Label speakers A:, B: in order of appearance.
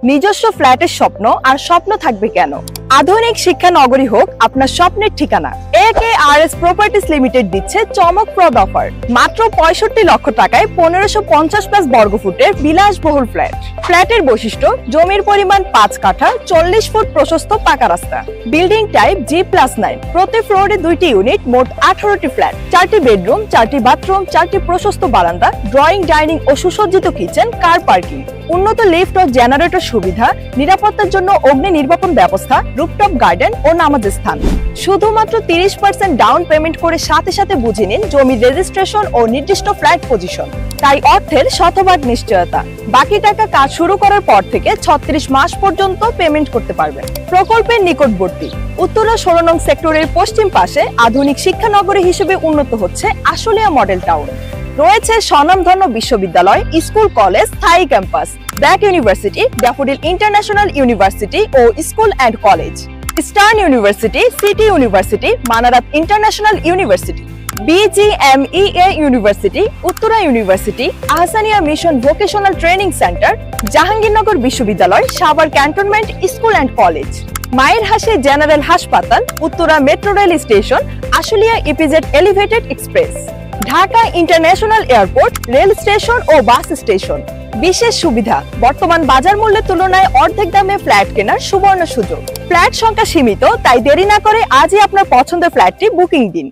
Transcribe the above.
A: নিজস্ব ফ্ল্যাটের স্বপ্ন আর স্বপ্ন থাকবে কেন? আধুনিক শিক্ষা নগরী হোক আপনার স্বপ্নের ঠিকানা। AKRS প্রপার্টিজ লিমিটেড দিচ্ছে চমকপ্রদ অফার। মাত্র 65 লক্ষ টাকায় 1550 বর্গফুটের বিলাসবহুল ফ্ল্যাট। ফ্ল্যাটের বৈশিষ্ট্য: জমির পরিমাণ 5 কাঠা, 40 ফুট প্রশস্ত পাকা রাস্তা। Building type G+9। প্রতি ফ্লোরে 2টি ইউনিট, মোট 18টি ফ্ল্যাট। 4টি বেডরুম, 4টি বাথরুম, 4টি প্রশস্ত বারান্দা, ড্রয়িং, ডাইনিং ও সুসজ্জিত কিচেন, কার পার্কিং। উন্নত লিফট ও জেনারেটর সুবিধা, নিরাপত্তার জন্য অগ্নি নির্বাপন ব্যবস্থা, রুফটপ গার্ডেন ও নামাজের স্থান। শুধুমাত্র 30% ডাউন পেমেন্ট করে সাথে সাথে বুঝে নিন জমির রেজিস্ট্রেশন ও নির্দিষ্ট ফ্ল্যাট পজিশন। তাই অর্থের শতভাগ নিশ্চয়তা। বাকি টাকা কাজ শুরু করার পর থেকে 36 মাস পর্যন্ত পেমেন্ট করতে পারবেন। প্রকল্পের নিকটবর্তী উত্তরা 16 নং সেক্টরের পশ্চিম পাশে আধুনিক শিক্ষা নগরী হিসেবে উন্নত হচ্ছে আশুলিয়া মডেল টাউন। রয়েছে স্বনামধন্য বিশ্ববিদ্যালয়, স্কুল, কলেজ, স্থায়ী campus, BRAC university, Daffodil international university ও school and college, eastern university, city university, Manarat international university, BGMEA university, Uttara university, Ahsania mission vocational training centre, Jahangirnagar বিশ্ববিদ্যালয়, Savar cantonment school and college, মায়ের হাসি জেনারেল হাসপাতাল, Uttara metro rail station, Ashulia EPZ elevated express, Dhaka international airport, rail station ও bus station. বিশেষ সুবিধা: বর্তমান বাজার মূল্যের তুলনায় অর্ধেক দামে ফ্ল্যাট কেনার সুবর্ণ সুযোগ। ফ্ল্যাট সংখ্যা সীমিত, তাই দেরি না করে আজই আপনার পছন্দের ফ্ল্যাটটি বুকিং দিন।